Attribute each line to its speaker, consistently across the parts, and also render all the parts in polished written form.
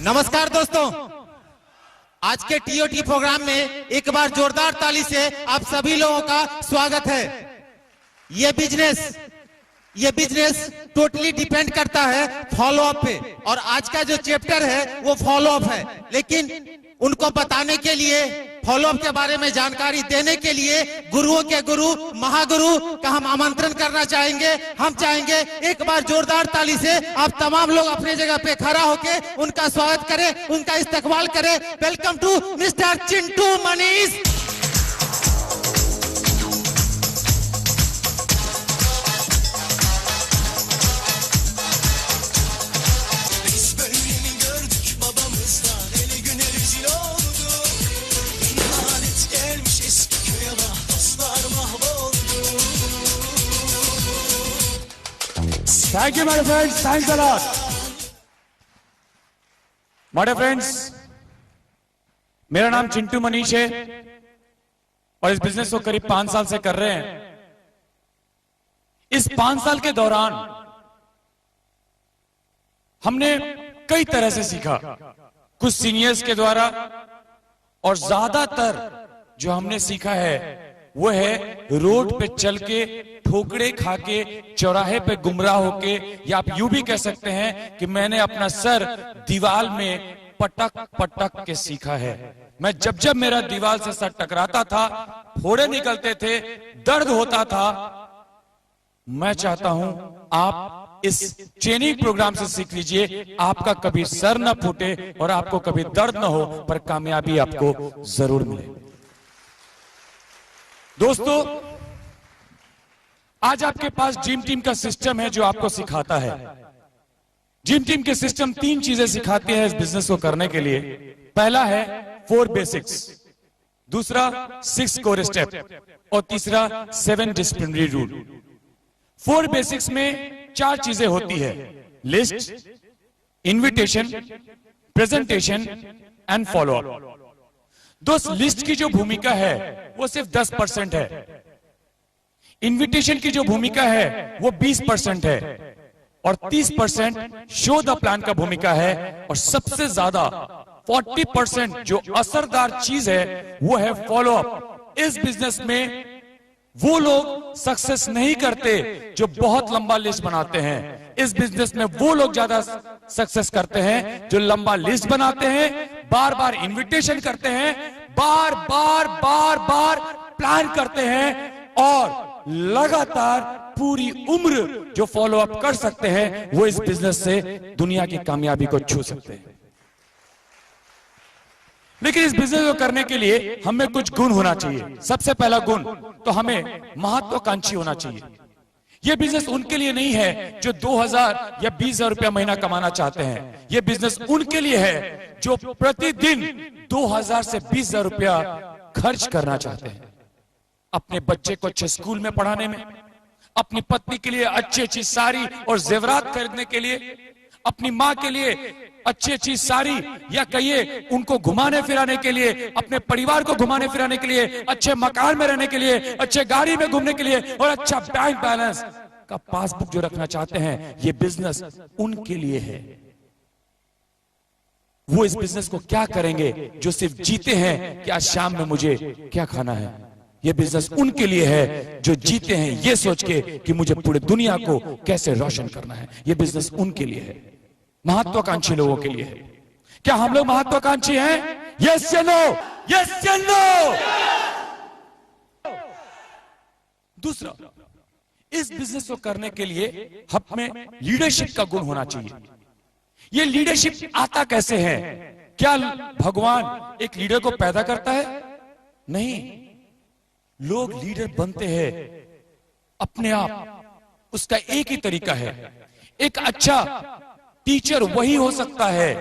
Speaker 1: नमस्कार दोस्तों, आज के टीओटी प्रोग्राम में एक बार जोरदार ताली से आप सभी लोगों का स्वागत है। ये बिजनेस टोटली डिपेंड करता है फॉलो अप पे, और आज का जो चैप्टर है वो फॉलो अप है। लेकिन उनको बताने के लिए, फॉलो अप के बारे में जानकारी देने के लिए गुरुओं के गुरु, महागुरु का हम आमंत्रण करना चाहेंगे। हम चाहेंगे एक बार जोरदार ताली से आप तमाम लोग अपनी जगह पे खड़ा होके उनका स्वागत करें, उनका इस्तकबाल करें। Welcome to mister Chintu Manish.
Speaker 2: Thank you, my friends. Thanks a lot. My friends, मेरा नाम चिंटू मनीष है और इस बिजनेस को करीब 5 साल से कर रहे हैं। इस 5 साल के दौरान हमने कई तरह से सीखा, कुछ सीनियर्स के द्वारा, और ज्यादातर जो हमने सीखा है वो है रोड पे चल के, ठोकरे खा के, चौराहे पे गुमराह होके, या आप यूं भी कह सकते हैं कि मैंने अपना सर दीवार में पटक पटक के सीखा है। मैं जब मेरा दीवार से सर टकराता था, फोड़े निकलते थे, दर्द होता था। मैं चाहता हूं आप इस ट्रेनिंग प्रोग्राम से सीख लीजिए, आपका कभी सर न फूटे और आपको कभी दर्द न हो, पर कामयाबी आपको जरूर मिले। दोस्तों, आज आपके पास ड्रीम टीम का सिस्टम है जो आपको सिखाता है। ड्रीम टीम के सिस्टम 3 चीजें सिखाते हैं इस बिजनेस को करने के लिए। पहला है 4 बेसिक्स, दूसरा 6 कोर स्टेप, और तीसरा 7 डिसिप्लिनरी रूल। 4 बेसिक्स में 4 चीजें होती है: list, invitation, presentation and follow up. दोस्त, लिस्ट की जो भूमिका है वो सिर्फ 10% है, इन्विटेशन की जो भूमिका है वो 20% है, और 30% शो द प्लान का भूमिका है, और सबसे ज्यादा 40% जो असरदार चीज है वो है फॉलो अप। इस बिजनेस में वो लोग सक्सेस नहीं करते जो बहुत लंबा लिस्ट बनाते हैं। इस बिजनेस में वो लोग ज्यादा सक्सेस करते हैं जो लंबा लिस्ट बनाते हैं, बार बार इन्विटेशन करते हैं, बार बार प्लान करते हैं, और लगातार पूरी उम्र जो फॉलो अप कर सकते हैं वो इस बिजनेस से दुनिया की कामयाबी को छू सकते हैं। लेकिन इस बिजनेस को करने के लिए हमें कुछ गुण होना चाहिए। सबसे पहला गुण तो हमें महत्वाकांक्षी होना चाहिए। यह बिजनेस उनके लिए नहीं है जो 2000 या 20,000 रुपया महीना कमाना चाहते हैं। यह बिजनेस उनके लिए है जो प्रतिदिन 2000 से 20,000 रुपया खर्च करना चाहते हैं, अपने बच्चे को अच्छे स्कूल में पढ़ाने में, अपनी पत्नी के लिए अच्छी साड़ी और जेवरात खरीदने के लिए, अपनी माँ के लिए अच्छी साड़ी, या कहिए उनको घुमाने फिराने के लिए, अपने परिवार को घुमाने फिराने के लिए, अच्छे मकान में रहने के लिए, अच्छे गाड़ी में घूमने के लिए, और अच्छा बैंक बैलेंस का पासबुक जो रखना चाहते हैं, ये बिजनेस उनके लिए है। वो इस बिजनेस को क्या करेंगे जो सिर्फ जीते हैं कि आज शाम में मुझे क्या खाना है। ये बिजनेस उनके लिए है जो जीते हैं ये सोच के कि मुझे पूरी दुनिया को कैसे रोशन करना है। ये बिजनेस उनके लिए है, महत्वाकांक्षी लोगों के लिए है। क्या हम लोग महत्वाकांक्षी हैं? यस या नो? यस या नो? दूसरा, इस बिजनेस को करने के लिए हमें लीडरशिप का गुण होना चाहिए। ये लीडरशिप आता कैसे है? क्या भगवान एक लीडर को पैदा करता है? नहीं, लोग लीडर बनते हैं अपने आप। उसका एक ही तरीका है। एक अच्छा टीचर वही हो सकता है,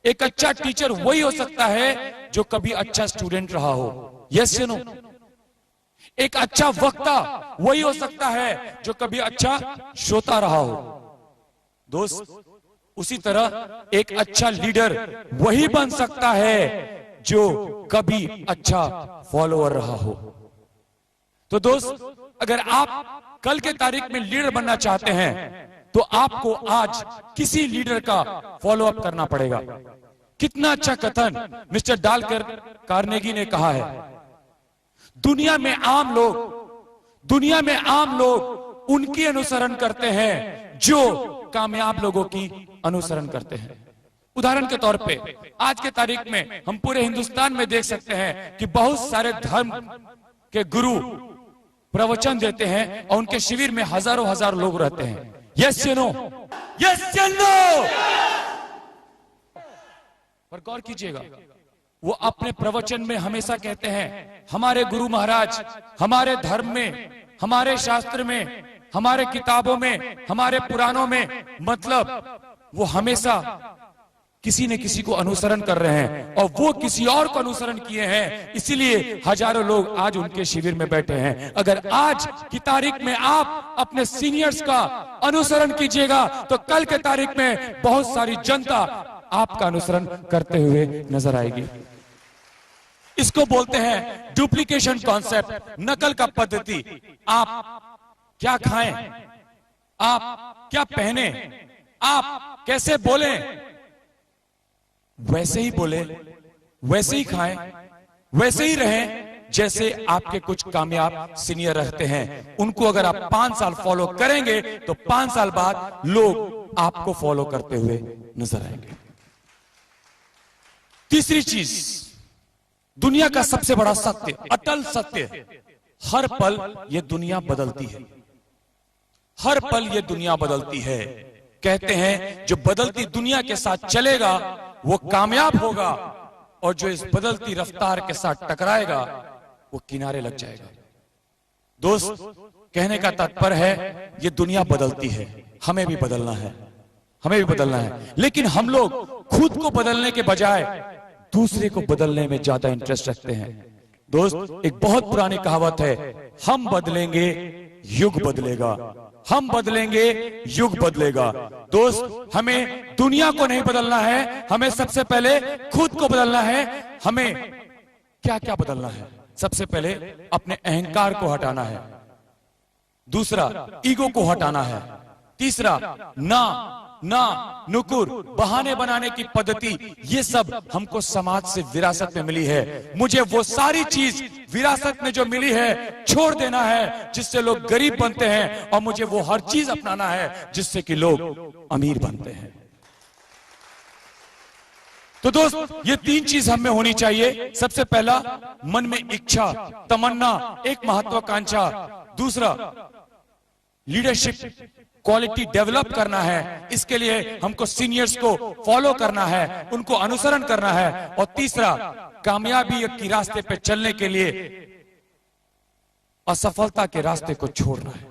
Speaker 2: एक अच्छा टीचर वही हो सकता है जो कभी अच्छा स्टूडेंट रहा हो। यस या नो? एक अच्छा वक्ता वही हो सकता है जो कभी अच्छा श्रोता रहा हो। दोस्त, उसी तरह एक अच्छा लीडर वही बन सकता है जो कभी अच्छा फॉलोअर रहा हो। तो दोस्त, अगर आप कल के तारीख में लीडर बनना चाहते हैं तो आपको आज किसी लीडर का फॉलो अप करना पड़ेगा। कितना अच्छा कथन मिस्टर डाल कार्नेगी ने कहा है, दुनिया में आम लोग उनकी अनुसरण करते हैं जो कामयाब लोगों की अनुसरण करते हैं। उदाहरण के तौर पे आज के तारीख में हम पूरे हिंदुस्तान में देख सकते हैं कि बहुत सारे धर्म के गुरु प्रवचन देते हैं और उनके शिविर में हजारों लोग रहते हैं। यस या नो? यस या नो? पर गौर कीजिएगा, वो अपने प्रवचन में हमेशा कहते हैं हमारे गुरु महाराज, हमारे धर्म में, हमारे शास्त्र में, हमारे किताबों में, हमारे पुराणों में, मतलब वो हमेशा किसी न किसी को अनुसरण कर रहे हैं और वो किसी और को अनुसरण किए हैं, इसीलिए हजारों लोग आज उनके शिविर में बैठे हैं। अगर आज की तारीख में आप अपने सीनियर्स का अनुसरण कीजिएगा तो कल के तारीख में बहुत सारी जनता आपका अनुसरण करते हुए नजर आएगी। इसको बोलते हैं डुप्लीकेशन कॉन्सेप्ट, नकल का पद्धति। आप क्या खाएं, आप क्या पहने, आप कैसे बोलें, वैसे ही बोले, वैसे ही खाएं, वैसे ही रहें जैसे आपके कुछ कामयाब सीनियर रहते हैं। उनको अगर आप 5 साल फॉलो करेंगे तो 5 साल बाद लोग आपको फॉलो करते हुए नजर आएंगे। तीसरी चीज, दुनिया का सबसे बड़ा सत्य, अटल सत्य, हर पल ये दुनिया बदलती है। हर पल ये दुनिया बदलती है। कहते हैं जो बदलती दुनिया के साथ चलेगा वो कामयाब होगा और जो इस बदलती रफ्तार के साथ टकराएगा वो किनारे लग जाएगा। दोस्त, कहने का तात्पर्य है ये दुनिया बदलती है, हमें भी बदलना है, हमें भी बदलना है। लेकिन हम लोग खुद को बदलने के बजाय दूसरे को बदलने में ज्यादा इंटरेस्ट रखते हैं। दोस्त, एक बहुत पुरानी कहावत है, हम बदलेंगे युग बदलेगा, हम बदलेंगे युग बदलेगा। दोस्त, हमें दुनिया को नहीं बदलना है, हमें सबसे पहले खुद को बदलना है। हमें क्या क्या बदलना है? सबसे पहले अपने अहंकार को हटाना है, दूसरा ईगो को हटाना है, तीसरा ना नुकुर, बहाने बनाने की पद्धति, ये सब हमको समाज से विरासत में मिली है। मुझे वो सारी चीज विरासत में जो मिली है छोड़ देना है जिससे लोग गरीब बनते हैं, और मुझे वो हर चीज अपनाना है जिससे कि लोग अमीर बनते हैं। तो दोस्त, ये 3 चीज हमें होनी चाहिए। सबसे पहला, मन में इच्छा, तमन्ना, एक महत्वाकांक्षा। दूसरा, लीडरशिप क्वालिटी डेवलप करना है, इसके लिए हमको सीनियर्स को फॉलो करना है, उनको अनुसरण करना है। और तीसरा, कामयाबी के रास्ते पे चलने के लिए असफलता के रास्ते को छोड़ना है।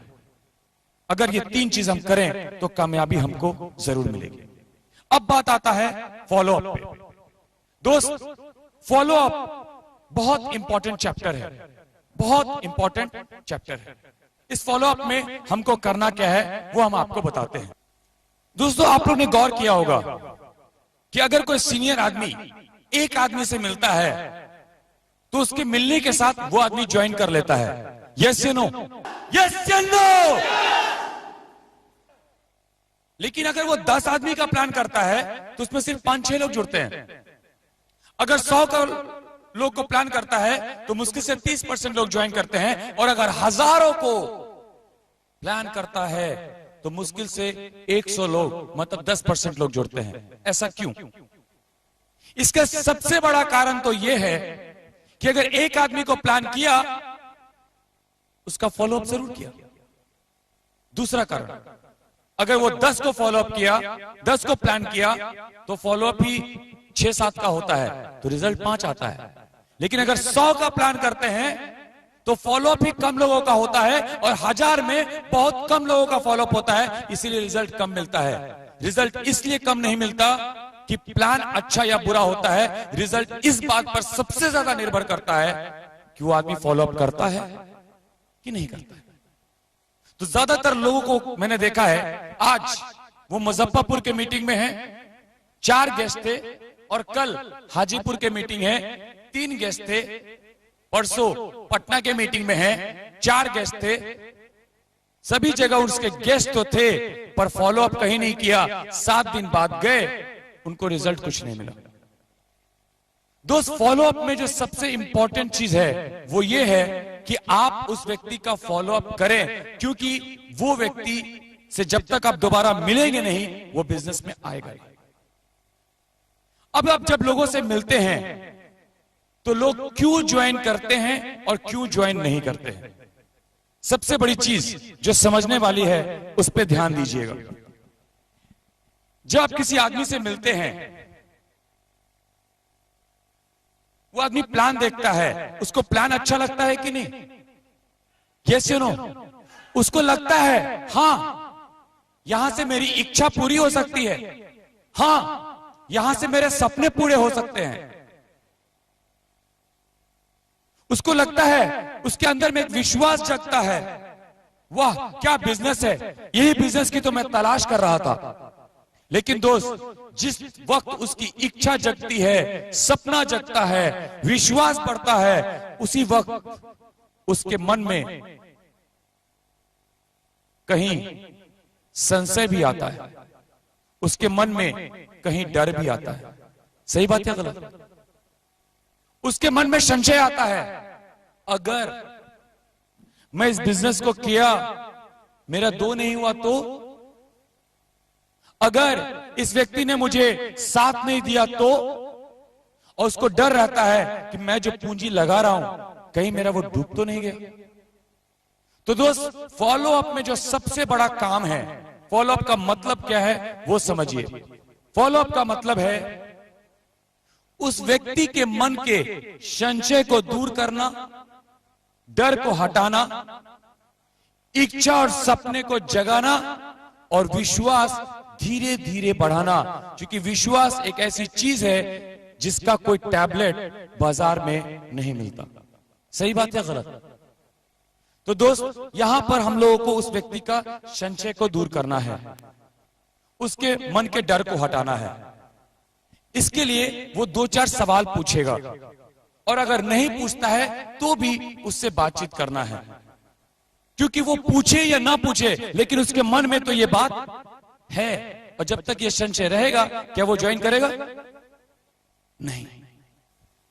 Speaker 2: अगर ये 3 चीज हम करें तो कामयाबी हमको जरूर मिलेगी। अब बात आता है फॉलो अप पे। दोस्त, फॉलो अप बहुत इंपॉर्टेंट चैप्टर है, बहुत इंपॉर्टेंट चैप्टर है। इस फॉलो अप में हमको करना क्या है वो हम आपको बताते हैं। दोस्तों, आप लोग ने गौर किया होगा कि अगर कोई सीनियर आदमी एक आदमी से मिलता है तो उसके मिलने के साथ वो आदमी ज्वाइन कर लेता है। यस या नो? यस या नो? लेकिन अगर वो 10 आदमी का प्लान करता है तो उसमें सिर्फ 5-6 लोग जुड़ते हैं। अगर 100 का लोग को प्लान करता है तो मुश्किल से 30% लोग ज्वाइन करते हैं, और अगर हजारों को प्लान करता है तो मुश्किल से 100 लोग, मतलब 10% लोग जुड़ते हैं। ऐसा क्यों? इसका सबसे बड़ा कारण तो यह है कि अगर एक आदमी को प्लान किया, उसका फॉलोअप जरूर किया। दूसरा कारण, अगर वो 10 को फॉलोअप किया, 10 को प्लान किया, तो फॉलोअप ही 6-7 का होता है तो रिजल्ट 5 आता है। लेकिन अगर 100 का प्लान करते हैं तो फॉलोअप ही कम लोगों का होता है, और 1000 में बहुत कम लोगों का फॉलोअप होता है, इसीलिए रिजल्ट कम मिलता है। रिजल्ट इसलिए कम नहीं मिलता कि प्लान अच्छा या बुरा होता है, रिजल्ट इस बात पर सबसे ज्यादा निर्भर करता है कि वो आदमी फॉलोअप करता है कि नहीं करता है। तो ज्यादातर लोगों को मैंने देखा है, आज वो मुजफ्फरपुर के मीटिंग में हैं, 4 गेस्ट थे, और कल हाजीपुर के मीटिंग है, 3 गेस्ट थे, परसों पटना के मीटिंग में हैं, 4 गेस्ट थे, सभी जगह उसके गेस्ट तो थे, पर फॉलो अप कहीं नहीं किया। 7 दिन बाद गए, उनको रिजल्ट कुछ नहीं मिला। दोस्त, फॉलो अप में जो सबसे इंपॉर्टेंट चीज है वो ये है कि आप उस व्यक्ति का फॉलो अप करें, क्योंकि वो व्यक्ति से जब तक आप दोबारा मिलेंगे नहीं, वो बिजनेस में आएगा। अब आप जब लोगों से मिलते हैं तो लोग क्यों ज्वाइन करते हैं और क्यों ज्वाइन नहीं करते हैं, सबसे बड़ी चीज जो समझने वाली है उस पर ध्यान दीजिएगा। जब आप किसी आदमी से मिलते हैं, वो आदमी प्लान देखता है, उसको प्लान अच्छा लगता है कि नहीं? यस या नो? उसको लगता है हां यहां से मेरी इच्छा पूरी हो सकती है, हां यहां से मेरे सपने पूरे हो सकते हैं। उसको लगता है, उसके अंदर में एक विश्वास जगता है, वाह क्या बिजनेस है, यही बिजनेस की तो मैं तलाश कर रहा था। लेकिन दोस्त, जिस वक्त उसकी इच्छा जगती है, सपना जगता है, विश्वास बढ़ता है, उसी वक्त उसके मन में कहीं संशय भी आता है, उसके मन में कहीं डर भी आता है। सही बात है गलत? उसके मन में संशय आता है, अगर मैं इस बिजनेस को किया, मेरा 2 नहीं हुआ तो? अगर इस व्यक्ति ने मुझे साथ नहीं दिया तो? और उसको डर रहता है कि मैं जो पूंजी लगा रहा हूं कहीं मेरा वो डूब तो नहीं गया। तो दोस्त, फॉलो अप में जो सबसे बड़ा काम है, फॉलो अप का मतलब क्या है वो समझिए। फॉलो अप का मतलब है उस व्यक्ति के मन के संशय को दूर करना, डर को हटाना, इच्छा और सपने को जगाना और विश्वास धीरे धीरे बढ़ाना। क्योंकि विश्वास एक ऐसी चीज है जिसका कोई टैबलेट बाजार में नहीं मिलता। सही बात है गलत? तो दोस्त, यहां पर हम लोगों को उस व्यक्ति का संशय को दूर करना है, उसके मन के डर को हटाना है। इसके लिए वो 2-4 सवाल पूछेगा, और अगर नहीं पूछता है तो भी उससे बातचीत करना है। क्योंकि वो पूछे या ना पूछे, लेकिन उसके मन में तो ये बात है, और जब तक ये संशय रहेगा, क्या वो ज्वाइन करेगा? नहीं।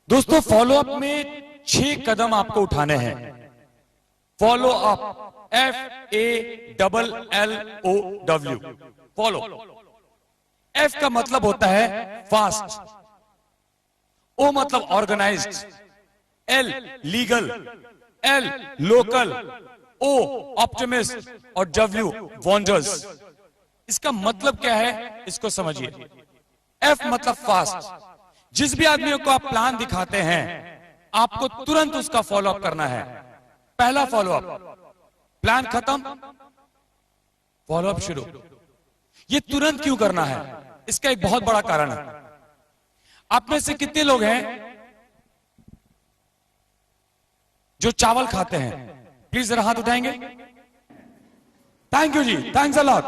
Speaker 2: दोस्तों, फॉलो अप में 6 कदम आपको उठाने हैं। Follow up, FALLOW, follow. F का मतलब होता है फास्ट, O मतलब organised, L legal, L local, O optimist और W वॉन्डर्स। इसका मतलब क्या है, इसको समझिए। F मतलब फास्ट। जिस भी आदमी को आप प्लान दिखाते हैं, आपको तुरंत उसका फॉलो अप करना है। पहला फॉलो अप, प्लान खत्म, फॉलो अप शुरू। ये तुरंत क्यों करना है? इसका एक बहुत बड़ा कारण है। आप में से कितने लोग हैं जो चावल खाते हैं? प्लीज जरा हाथ उठाएंगे। Thank you ji, thanks a lot.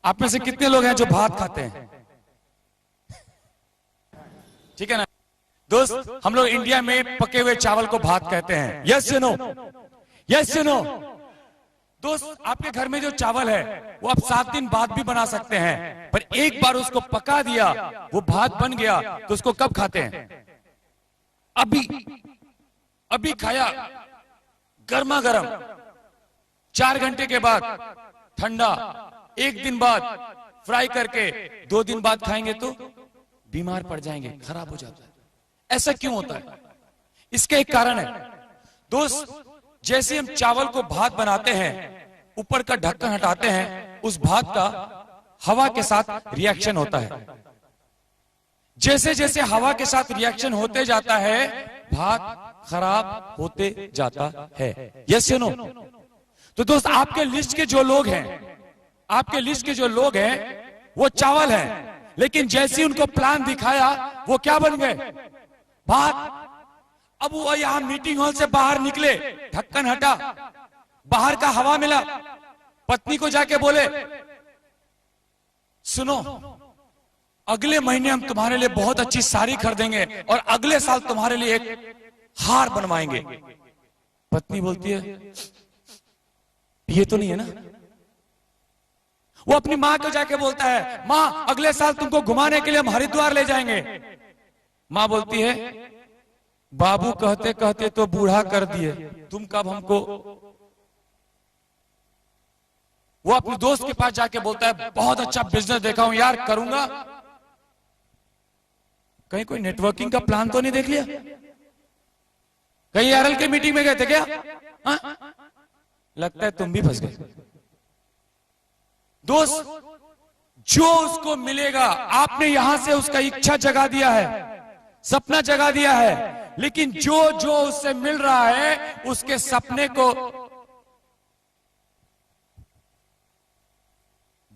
Speaker 2: आप में से कितने लोग हैं जो भात खाते हैं? ठीक है ना दोस्त, हम लोग इंडिया में पके हुए चावल को भात कहते हैं। Yes you know? Yes you know? दोस्त, आपके घर में जो चावल है वो आप 7 दिन बाद भी बना सकते हैं, पर एक बार उसको पका दिया, वो भात बन गया, तो उसको कब खाते हैं? अभी खाया, गर्मा गर्म, 4 घंटे के बाद ठंडा, 1 दिन बाद फ्राई करके 2 दिन बाद खाएंगे तो बीमार पड़ जाएंगे, खराब हो जाता है। ऐसा क्यों होता है? इसका एक कारण है दोस्त। जैसे हम चावल को भात बनाते हैं, ऊपर का ढक्कन हटाते हैं, उस भात का हवा के साथ रिएक्शन होता है। जैसे जैसे हवा के साथ रिएक्शन होते जाता है, भात खराब होते जाता है। यस या नो? तो दोस्त, आपके लिस्ट के जो लोग हैं, आपके लिस्ट के जो लोग हैं वो चावल हैं, लेकिन जैसे उनको प्लान दिखाया वो क्या बन गए? भात। अब वो यहां मीटिंग हॉल से बाहर निकले, ढक्कन हटा, बाहर का हवा मिला, पत्नी को जाके बोले, सुनो अगले महीने हम तुम्हारे लिए बहुत अच्छी साड़ी खरीदेंगे और अगले साल तुम्हारे लिए एक हार बनवाएंगे। पत्नी बोलती है ये तो नहीं है ना। वो अपनी मां को जाके बोलता है, मां अगले साल तुमको घुमाने के लिए हम हरिद्वार ले जाएंगे। मां बोलती है, बाबू कहते कहते तो बूढ़ा कर दिए, तुम कब हमको। वो अपने दोस्त के पास जाके बोलता है, बहुत अच्छा बिजनेस देखा हूं यार, करूंगा। कहीं कोई नेटवर्किंग का प्लान तो नहीं देख लिया? कहीं आरएल के मीटिंग में गए थे क्या? हा? लगता है तुम भी फंस गए। दोस्त, जो उसको मिलेगा, आपने यहां से उसका इच्छा जगा दिया है, सपना जगा दिया है, लेकिन जो जो उससे मिल रहा है उसके सपने को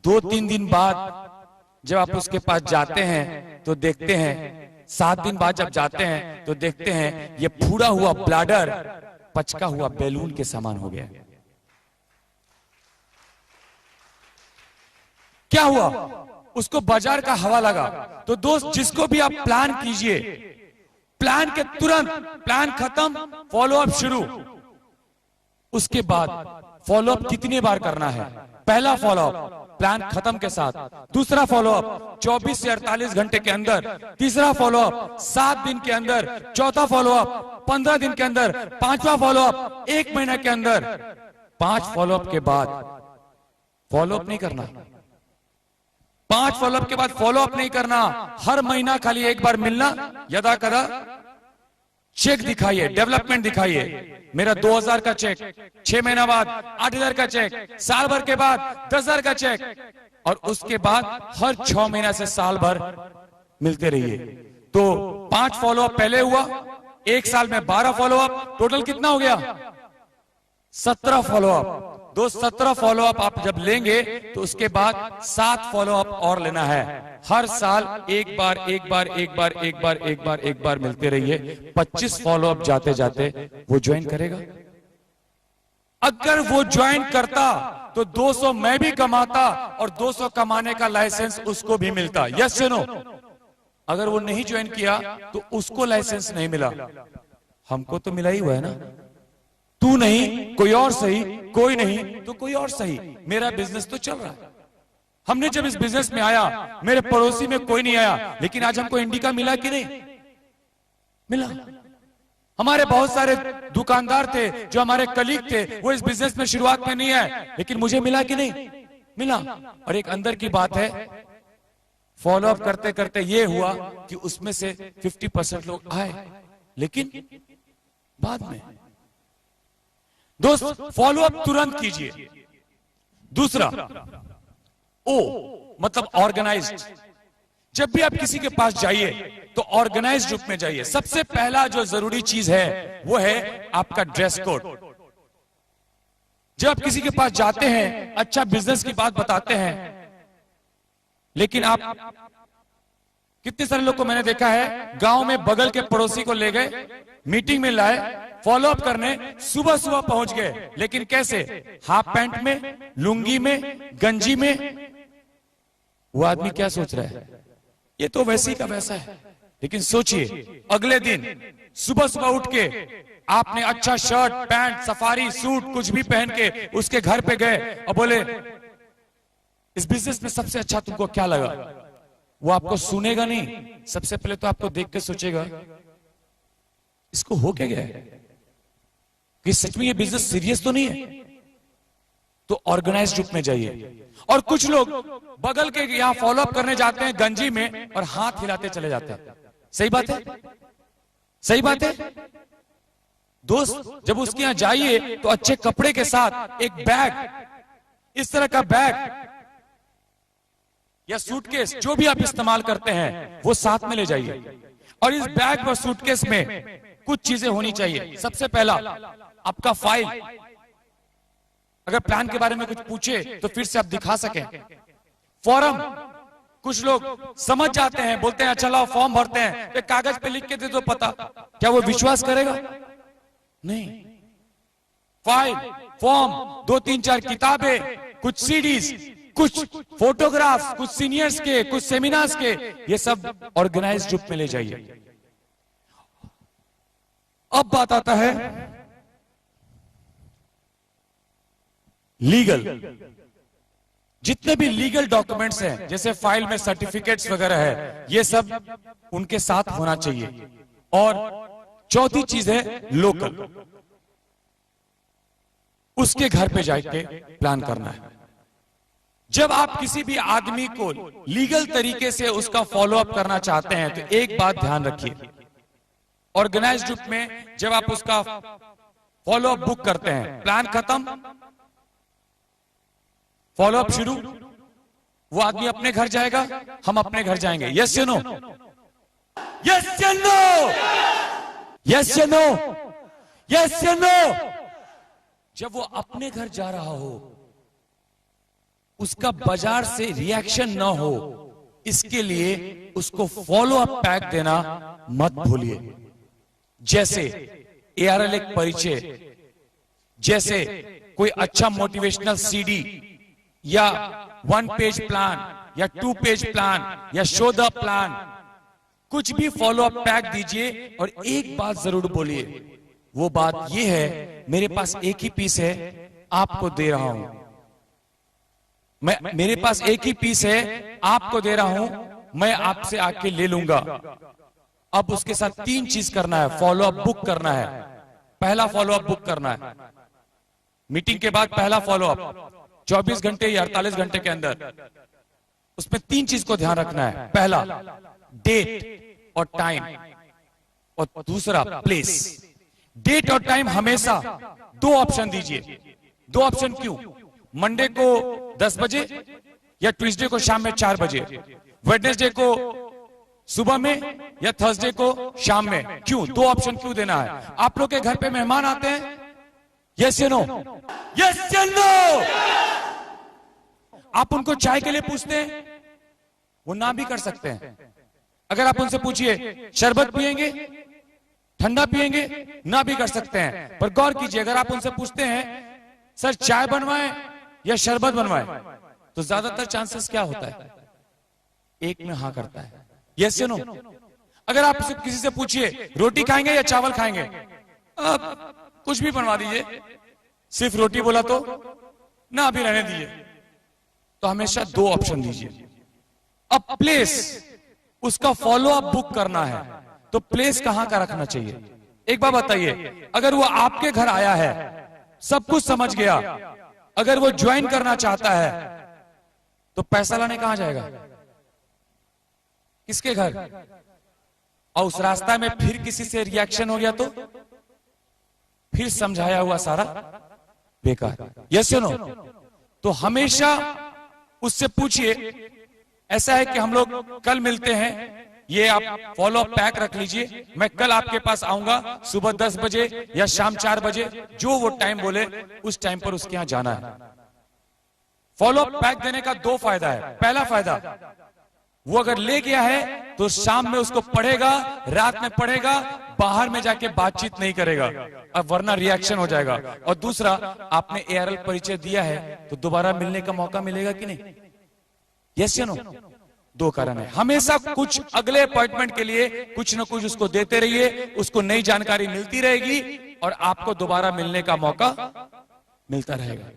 Speaker 2: 2-3 दिन बाद जब आप उसके पास जाते हैं तो देखते हैं, 7 दिन बाद जब जाते हैं तो देखते हैं ये फूड़ा हुआ ब्लैडर पचका हुआ बैलून के समान हो गया। क्या हुआ? उसको बाजार का हवा लगा। तो दोस्त, जिसको भी आप प्लान कीजिए, प्लान के तुरंत, प्लान खत्म, फॉलोअप शुरू। उसके बाद फॉलोअप कितनी बार करना है? पहला फॉलोअप प्लान खत्म के साथ, दूसरा फॉलोअप 24 से 48 घंटे के अंदर, तीसरा फॉलोअप 7 दिन के अंदर, चौथा फॉलोअप 15 दिन के अंदर, पांचवा फॉलोअप 1 महीने के अंदर। 5 फॉलोअप के बाद फॉलोअप नहीं करना। 5 फॉलोअप के बाद फॉलोअप नहीं करना। हर महीना खाली एक बार मिलना, यदा कदा चेक दिखाइए, डेवलपमेंट दिखाइए। मेरा 2000 का चेक, 6 महीना बाद 8000 का चेक, साल भर के बाद 10,000 का चेक, और उसके बाद हर 6 महीना से साल भर मिलते रहिए। तो 5 फॉलोअप पहले हुआ, 1 साल में 12 फॉलोअप, टोटल कितना हो गया? 17 फॉलोअप। 17 फॉलोअप आप जब लेंगे तो उसके बाद 7 फॉलोअप और लेना है। हर साल एक बार मिलते रहिए। 25 फॉलोअप जाते जाते वो ज्वाइन करेगा। अगर वो ज्वाइन करता तो 200 मैं भी कमाता और 200 कमाने का लाइसेंस उसको भी मिलता। यस या नो? अगर वो नहीं ज्वाइन किया तो उसको लाइसेंस नहीं मिला, हमको तो मिला ही हुआ है ना। तू नहीं, कोई और सही, कोई नहीं तो कोई और सही, मेरा बिजनेस तो चल रहा है। हमने जब इस बिजनेस में आया, मेरे पड़ोसी में कोई नहीं आया, लेकिन आज हमको इंडिका मिला कि नहीं मिला? हमारे बहुत सारे दुकानदार थे जो हमारे कलीग थे, वो इस बिजनेस में शुरुआत में नहीं आए, लेकिन मुझे मिला कि नहीं मिला? और एक अंदर की बात है, फॉलोअप करते करते ये हुआ कि उसमें से 50% लोग आए, लेकिन बाद में। दोस्त, फॉलोअप तुरंत कीजिए। दूसरा, ओ मतलब ऑर्गेनाइज्ड। जब भी आप किसी के पास जाइए तो ऑर्गेनाइज्ड रूप में जाइए। सबसे पहला जो जरूरी चीज है वो है आपका ड्रेस कोड। जब आप किसी के पास जाते हैं, अच्छा बिजनेस की बात बताते हैं, लेकिन आप कितने सारे लोग को मैंने देखा है, गांव में बगल के पड़ोसी को ले गए, मीटिंग में लाए, फॉलोअप करने, सुबह सुबह पहुंच गए, लेकिन कैसे? हाफ पैंट में, लुंगी में, गंजी में। वो आदमी क्या सोच रहा है? ये तो वैसी का वैसा है। लेकिन सोचिए, अगले दिन सुबह सुबह उठ के आपने अच्छा शर्ट, पैंट, सफारी सूट कुछ भी पहन के उसके घर पे गए और बोले, इस बिजनेस में सबसे अच्छा तुमको क्या लगा? वो आपको सुनेगा नहीं, सबसे पहले तो आपको देख के सोचेगा, इसको हो क्या गया है, कि सच में ये बिजनेस सीरियस तो नहीं है? तो ऑर्गेनाइज्ड रूप में जाइए। और कुछ लोग बगल के यहां फॉलोअप करने जाते हैं गंजी में और हाथ हिलाते चले जाते हैं। सही बात है? सही बात है? दोस्त, जब उसके यहां जाइए तो अच्छे कपड़े के साथ एक बैग, इस तरह का बैग या सूटकेस, जो भी आप इस्तेमाल करते हैं वो साथ में ले जाइए। और इस बैग और सूटकेस में कुछ चीजें होनी चाहिए। सबसे पहला, आपका फाइल। अगर प्लान के बारे में कुछ पूछे तो फिर से आप दिखा सकें। फॉर्म, कुछ लोग समझ जाते हैं, बोलते हैं अच्छा लाओ फॉर्म भरते हैं, एक कागज पे लिख के दे दो पता, क्या वो विश्वास करेगा? नहीं। फाइल, फॉर्म, 2-3-4 किताबें, कुछ सीडीज, कुछ फोटोग्राफ, कुछ सीनियर्स के, कुछ सेमिनार्स के, ये सब ऑर्गेनाइज्ड रूप में ले जाइए। अब बात आता है लीगल, जितने भी लीगल डॉक्यूमेंट्स हैं, जैसे फाइल में सर्टिफिकेट्स वगैरह है, ये सब उनके साथ होना चाहिए। और चौथी चीज है लोकल, उसके घर पे जाके प्लान करना है। जब आप किसी भी आदमी को लीगल तरीके से उसका फॉलो अप करना चाहते हैं तो एक बात ध्यान रखिए, ऑर्गेनाइज्ड ग्रुप में जब आप उसका फॉलो अप बुक करते हैं, प्लान खत्म, फॉलो अप शुरू, वो आदमी अपने घर जाएगा, हम अपने घर जाएंगे। यस या नो? यस या नो? यस या नो? यस या नो? जब वो अपने घर जा रहा हो, उसका बाजार से रिएक्शन ना हो, इसके लिए उसको फॉलो अप पैक देना मत भूलिए। जैसे ARL एक परिचय, जैसे कोई अच्छा मोटिवेशनल CD, या 1 पेज प्लान, या 2 पेज प्लान, या शो द प्लान, कुछ भी फॉलो अप पैक दीजिए। और एक बात जरूर बोलिए, वो बात ये है, मेरे पास एक ही पीस है, आपको दे रहा हूं, मेरे पास एक ही पीस है, आपको दे रहा हूं, मैं आपसे आके ले लूंगा। अब उसके साथ 3 चीज करना है, फॉलो अप बुक करना है। पहला फॉलो अप बुक करना है, मीटिंग के बाद पहला फॉलो अप 24 घंटे या 48 घंटे के अंदर, उसमें 3 चीज को ध्यान रखना है। पहला डेट और टाइम, और दूसरा प्लेस। डेट और टाइम हमेशा 2 ऑप्शन दीजिए। 2 ऑप्शन क्यों? मंडे को 10 बजे या ट्यूसडे को शाम में 4 बजे, वेडनेसडे को सुबह में या थर्सडे को शाम में। क्यों 2 ऑप्शन क्यों देना है? आप लोग के घर पे मेहमान आते हैं, यस या नो? यस या नो? आप उनको चाय के लिए पूछते हैं, वो ना भी कर सकते हैं। अगर आप उनसे पूछिए शरबत पिएंगे, ठंडा पिएंगे, ना भी कर सकते हैं। पर गौर कीजिए, अगर आप उनसे पूछते हैं सर चाय बनवाएं या शरबत बनवाएं, तो ज्यादातर चांसेस क्या होता है? एक में हाँ करता है, यस या नो? अगर आप किसी से पूछिए रोटी खाएंगे या चावल खाएंगे, कुछ भी बनवा दीजिए, सिर्फ रोटी बोला तो ना, अभी रहने दीजिए। तो हमेशा 2 ऑप्शन दीजिए। अब प्लेस, उसका फॉलो अप बुक करना है, तो प्लेस कहां का रखना चाहिए? एक बात बताइए, अगर वो आपके घर आया है, सब कुछ समझ गया, अगर वो ज्वाइन करना चाहता है, तो पैसा लाने कहां जाएगा? किसके घर? और उस रास्ता में फिर किसी से रिएक्शन हो गया तो फिर समझाया हुआ सारा बेकार। यस या नो? तो हमेशा उससे पूछिए। ऐसा है कि हम लोग कल मिलते हैं, ये आप फॉलो अप पैक रख लीजिए, मैं कल आपके पास आऊंगा सुबह 10 बजे या शाम 4 बजे, जो वो टाइम बोले उस टाइम पर उसके यहां जाना है। फॉलो अप पैक देने का 2 फायदा है। पहला फायदा, वो अगर ले गया है तो शाम में उसको पढ़ेगा, रात में पढ़ेगा, बाहर में जाके बातचीत नहीं करेगा, अब वरना रिएक्शन हो जाएगा। और दूसरा, आपने ARL परिचय दिया है तो दोबारा मिलने का मौका मिलेगा कि नहीं? यस या नो? 2 कारण है। हमेशा कुछ अगले अपॉइंटमेंट के लिए कुछ ना कुछ उसको देते रहिए, उसको नई जानकारी मिलती रहेगी और आपको दोबारा मिलने का मौका मिलता रहेगा।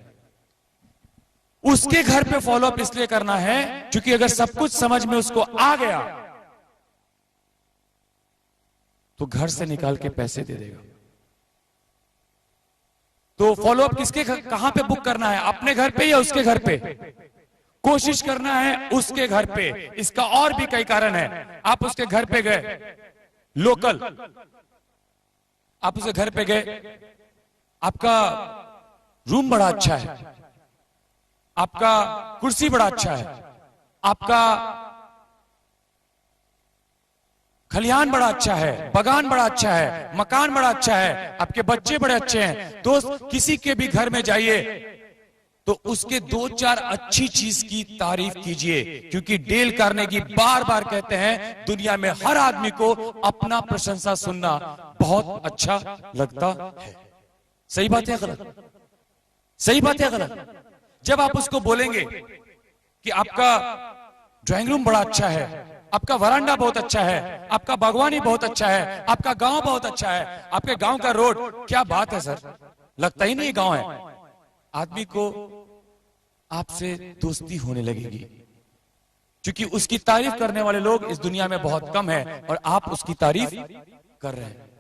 Speaker 2: उसके घर पे फॉलो अप इसलिए करना है क्योंकि अगर सब कुछ समझ में उसको आ गया तो घर से निकाल के पैसे दे देगा। तो फॉलो अप किसके कहां पे बुक करना है? अपने घर पे या उसके घर पे? कोशिश करना है उसके घर पे। इसका और भी कई कारण है। आप उसके घर पे गए, लोकल, आप उसके घर पे गए, आपका रूम बड़ा अच्छा है, आपका कुर्सी बड़ा अच्छा है, आपका खलिहान बड़ा अच्छा है, बगान बड़ा अच्छा है, मकान बड़ा अच्छा है, आपके बच्चे बड़े अच्छे हैं। दोस्त, किसी के भी घर में जाइए तो उसके 2-4 अच्छी चीज की तारीफ कीजिए, क्योंकि डेल कार्नेगी बार बार कहते हैं दुनिया में हर आदमी को अपना प्रशंसा सुनना बहुत अच्छा लगता है। सही बात है गलत? सही बात है गलत? जब आप उसको बोलेंगे कि आपका ड्राइंग रूम बड़ा अच्छा है, आपका वरांडा बहुत अच्छा है, आपका बागवानी बहुत अच्छा है, आपका गांव बहुत अच्छा है, आपके गांव का रोड, क्या बात है सर, लगता ही नहीं गांव है। आदमी को आपसे दोस्ती होने लगेगी, क्योंकि उसकी तारीफ करने वाले लोग इस दुनिया में बहुत कम है और आप उसकी तारीफ कर रहे हैं।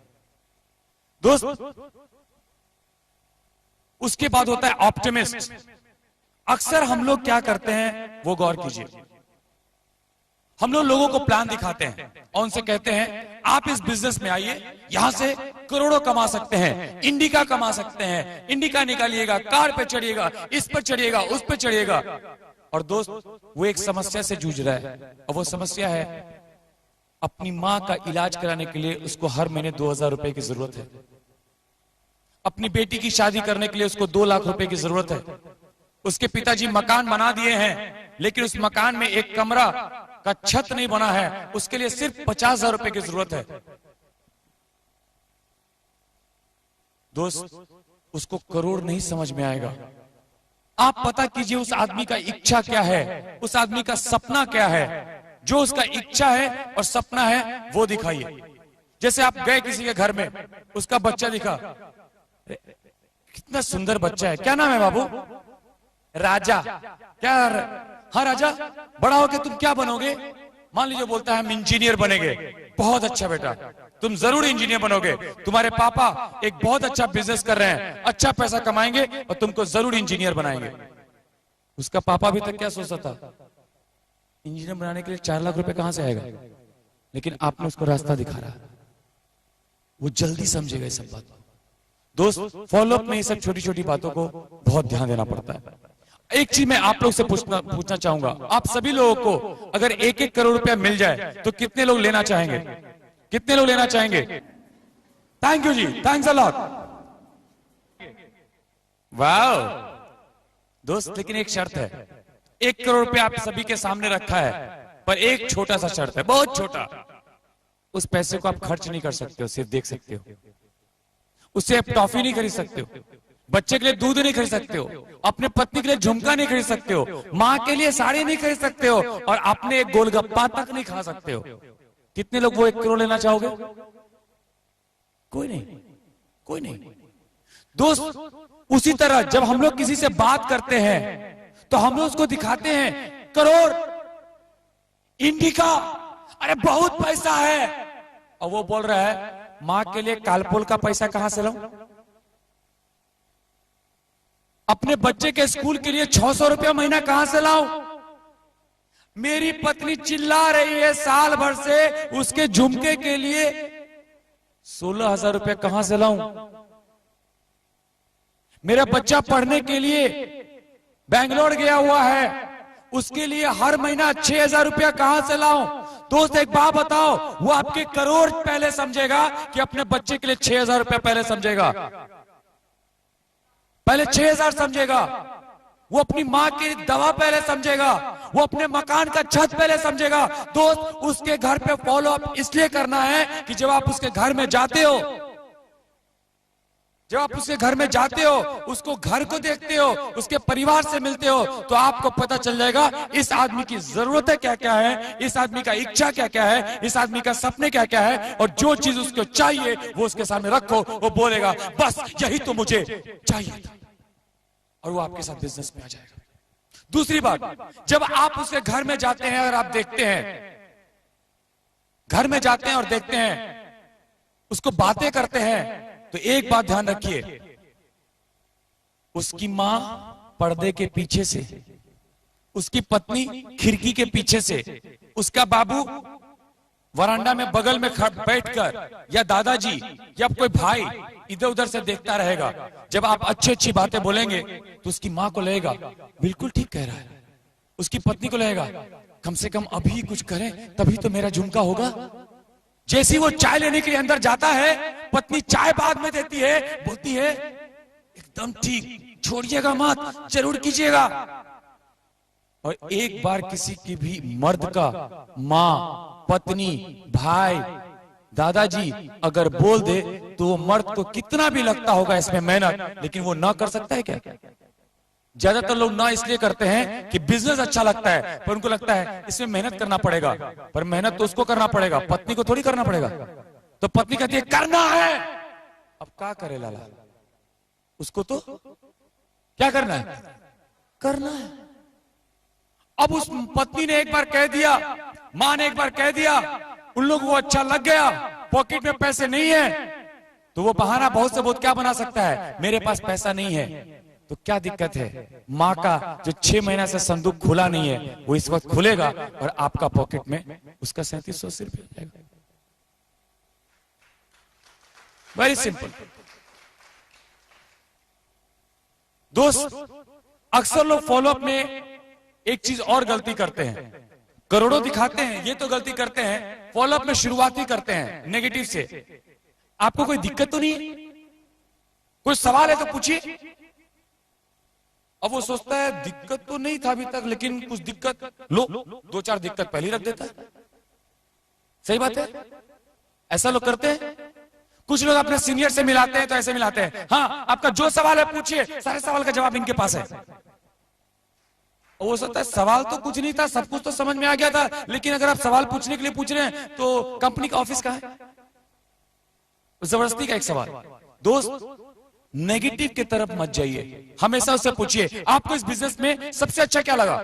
Speaker 2: दोस्त, उसके बाद होता है ऑप्टिमिस्ट। अक्सर हम लोग क्या करते हैं वो गौर कीजिए। हम लोग लोगों को प्लान दिखाते हैं और उनसे कहते हैं आप इस बिजनेस में आइए, यहां से करोड़ों कमा सकते हैं, इंडिका कमा सकते हैं, इंडिका निकालिएगा, कार पे चढ़िएगा, इस पर चढ़िएगा, उस पर चढ़िएगा। और दोस्त, वो एक समस्या से जूझ रहा है और वो समस्या है अपनी मां का इलाज कराने के लिए उसको हर महीने 2000 रुपए की जरूरत है। अपनी बेटी की शादी करने के लिए उसको 2 लाख रुपए की जरूरत है। उसके पिताजी मकान बना दिए हैं, लेकिन उस मकान में एक कमरा का छत नहीं बना है, उसके लिए सिर्फ 50,000 रुपए की जरूरत है। दोस्त, उसको करोड़ नहीं समझ में आएगा। आप पता कीजिए उस आदमी का इच्छा क्या है, उस आदमी का सपना क्या है। जो उसका इच्छा है और सपना है वो दिखाइए। जैसे आप गए किसी के घर में, उसका बच्चा दिखा, कितना सुंदर बच्चा है, क्या नाम है बाबू? राजा। क्या? हाँ राजा, बड़ा होके तुम क्या बनोगे? मान लीजिए बोलता है हम इंजीनियर बनेंगे। बहुत अच्छा बेटा, तुम जरूर इंजीनियर बनोगे। तुम्हारे पापा एक बहुत अच्छा बिजनेस कर रहे हैं, अच्छा पैसा कमाएंगे और तुमको जरूर इंजीनियर बनाएंगे। उसका पापा अभी तक क्या सोचता था? इंजीनियर बनाने के लिए 4 लाख रुपए कहां से आएगा? लेकिन आपने उसको रास्ता दिखा रहा, वो जल्दी समझेगा इस सब बात को। दोस्त, फॉलोअप में ये सब छोटी छोटी बातों को बहुत ध्यान देना पड़ता है। एक चीज मैं आप लोग से पूछना चाहूंगा, आप सभी लोगों को अगर 1-1 करोड़ रुपया मिल जाए तो कितने लोग लेना चाहेंगे? कितने लोग लेना चाहेंगे? Thank you ji, thanks a lot. वाह दोस्त, लेकिन एक शर्त है। 1 करोड़ रुपया आप सभी के सामने रखा है, पर एक छोटा सा शर्त है, बहुत छोटा। उस पैसे को आप खर्च नहीं कर सकते हो, सिर्फ देख सकते हो। उससे आप टॉफी नहीं खरीद सकते हो, बच्चे के लिए दूध नहीं खरीद सकते हो, अपने पत्नी के लिए झुमका नहीं खरीद सकते हो, माँ के लिए साड़ी नहीं खरीद सकते हो, और अपने एक गोलगप्पा तक नहीं खा सकते हो। कितने लोग वो 1 करोड़ लेना चाहोगे? कोई नहीं, कोई नहीं। दोस्त, उसी तरह जब हम लोग किसी से बात करते हैं तो हम लोग उसको दिखाते हैं करोड़, इंडिका, अरे बहुत पैसा है, और वो बोल रहा है मां के लिए कालपोल का पैसा कहां से लाऊं? अपने बच्चे के स्कूल के लिए 600 रुपया महीना कहां से लाऊं? मेरी पत्नी चिल्ला रही है साल भर से, उसके झुमके के लिए 16,000 रुपया कहां से लाऊं? मेरा बच्चा पढ़ने के लिए बेंगलोर गया हुआ है, उसके लिए हर महीना 6,000 रुपया कहां से लाऊं? दोस्त, एक बात बताओ, वो आपके करोड़ पहले समझेगा कि अपने बच्चे के लिए 6,000 रुपया पहले समझेगा? पहले 6,000 समझेगा। वो अपनी मां की दवा पहले समझेगा, वो अपने मकान का छत पहले समझेगा। दोस्त, उसके घर पे फॉलो अप इसलिए करना है कि जब आप उसके घर में जाते हो, जब आप उसके घर में जाते हो, उसको घर को देखते हो, उसके परिवार से मिलते हो, तो आपको पता चल जाएगा इस आदमी की जरूरतें क्या क्या है, इस आदमी का इच्छा क्या क्या है, इस आदमी का सपने क्या क्या है, और जो चीज उसको चाहिए वो उसके सामने रखो, वो बोलेगा बस यही तो मुझे चाहिए था, और वो आपके साथ बिजनेस में आ जाएगा। दूसरी बात, जब आप उसके घर में जाते हैं और आप देखते हैं, घर में जाते हैं और देखते हैं, उसको बातें करते हैं, तो एक बात ध्यान रखिए, उसकी मां पर्दे के पीछे से, उसकी पत्नी खिड़की के पीछे से, उसका बाबू वरांडा में बगल में बैठकर, या दादाजी या कोई भाई इधर उधर से देखता रहेगा। जब आप अच्छी अच्छी बातें बोलेंगे तो उसकी मां को लगेगा बिल्कुल ठीक कह रहा है, उसकी पत्नी को लगेगा कम से कम अभी कुछ करें तभी तो मेरा झुमका होगा। जैसी वो चाय लेने के लिए अंदर जाता है, पत्नी चाय बाद में देती है, बोलती है एकदम ठीक, छोड़िएगा मत, जरूर कीजिएगा। और एक बार किसी की भी मर्द का मां, पत्नी, भाई, दादाजी अगर बोल दे तो वो मर्द को कितना भी लगता होगा इसमें मेहनत, लेकिन वो ना कर सकता है क्या? ज्यादातर लोग ना इसलिए करते हैं कि बिजनेस अच्छा लगता है, पर उनको लगता है इसमें मेहनत करना पड़ेगा, पर मेहनत तो उसको करना पड़ेगा, पत्नी को थोड़ी करना पड़ेगा। तो पत्नी कहती है करना है, अब क्या करे लाला, उसको तो क्या करना है? करना है। अब उस पत्नी ने एक बार कह दिया, मां ने एक बार कह दिया, उन लोगों को अच्छा लग गया, पॉकेट में पैसे नहीं है, तो वो बहाना बहुत से बहुत क्या बना सकता है, मेरे पास पैसा नहीं है। तो क्या दिक्कत है? मां का जो 6 महीना से संदूक खुला नहीं है, वो इस वक्त खुलेगा और आपका पॉकेट में उसका 3700 रुपये जाएगा। Very simple. दोस्त, अक्सर लोग फॉलोअप में एक चीज और गलती करते हैं, करोड़ों दिखाते हैं, ये तो गलती करते हैं, फॉलोअप में शुरुआत ही करते हैं नेगेटिव से। आपको कोई दिक्कत तो नहीं है? कोई सवाल है तो पूछिए। अब वो सोचता है दिक्कत तो नहीं था अभी तक, लेकिन कुछ दिक्कत, लो 2-4 दिक्कत पहले रख देता है। सही बात है, ऐसा लोग करते हैं। कुछ लोग अपने सीनियर से मिलाते हैं तो ऐसे मिलाते हैं, हाँ आपका जो सवाल है पूछिए, सारे सवाल का जवाब इनके पास है। और वो सोचता है सवाल तो कुछ नहीं था, सब कुछ तो समझ में आ गया था, लेकिन अगर आप सवाल पूछने के लिए पूछ रहे हैं तो कंपनी का ऑफिस कहां है? जबरदस्ती का एक सवाल। दोस्त, नेगेटिव की तरफ मत जाइए, हमेशा उससे पूछिए आपको इस बिजनेस में सबसे अच्छा क्या लगा।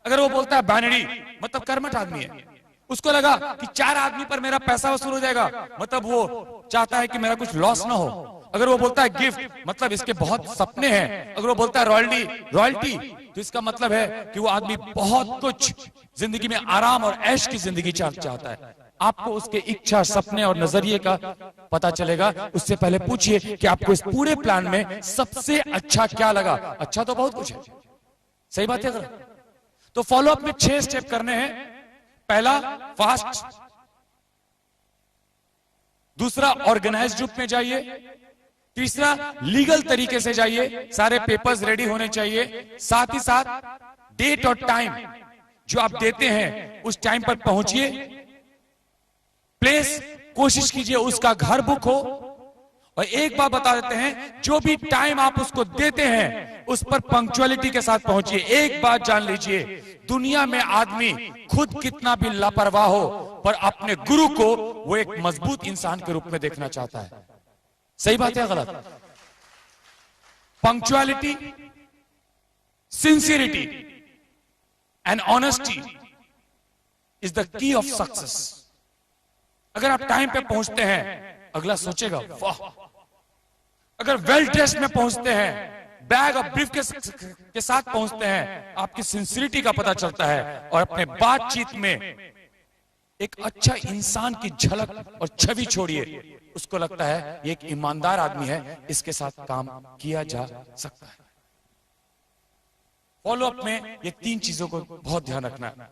Speaker 2: अगर वो बोलता है बैनरी, मतलब कर्मठ आदमी है, उसको लगा कि 4 आदमी पर मेरा पैसा वसूल हो जाएगा, मतलब वो चाहता है कि मेरा कुछ लॉस ना हो। अगर वो बोलता है गिफ्ट, मतलब इसके बहुत सपने हैं। अगर वो बोलता है रॉयल्टी, तो इसका मतलब है कि वो आदमी बहुत कुछ जिंदगी में आराम और ऐश की जिंदगी चाहता है। आपको उसके इच्छा, सपने और नजरिए का पता चलेगा। उससे पहले पूछिए कि आपको इस पूरे प्लान में सबसे अच्छा क्या लगा। अच्छा तो बहुत कुछ है, सही बात है। तो फॉलोअप में 6 स्टेप करने हैं। पहला, फास्ट। दूसरा, ऑर्गेनाइज्ड रूप में जाइए। तीसरा, लीगल तरीके से जाइए, सारे पेपर्स रेडी होने चाहिए। साथ ही साथ डेट और टाइम जो आप देते हैं उस टाइम पर पहुंचिए। प्लेस, कोशिश कीजिए उसका घर बुक हो। और एक बात बता देते हैं, जो भी टाइम आप उसको देते हैं उस पर पंक्चुअलिटी के साथ पहुंचिए। एक बात जान लीजिए, दुनिया में आदमी खुद कितना भी लापरवाह हो, पर अपने गुरु को वो एक मजबूत इंसान के रूप में देखना चाहता है। सही बात है गलत? Punctuality, sincerity and honesty is the key of success. अगर आप टाइम पे पहुंचते हैं, अगला सोचेगा वाह। अगर वेल ड्रेस्ड में पहुंचते हैं, बैग और ब्रीफ के साथ पहुंचते हैं, आपकी सिंसियरिटी का पता चलता है। और अपने बातचीत में एक अच्छा इंसान की झलक और छवि छोड़िए, उसको लगता है ये एक ईमानदार आदमी है, इसके साथ काम किया जा सकता है। फॉलोअप में ये 3 चीजों को बहुत ध्यान रखना है।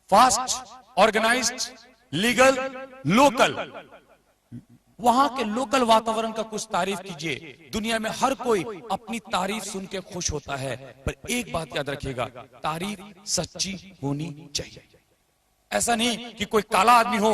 Speaker 2: Fast, organised, legal, local. वहां के लोकल वातावरण का कुछ तारीफ कीजिए। दुनिया में हर कोई अपनी तारीफ सुन के खुश होता है, पर एक बात याद रखिएगा, तारीफ सच्ची होनी चाहिए। ऐसा नहीं कि कोई काला आदमी हो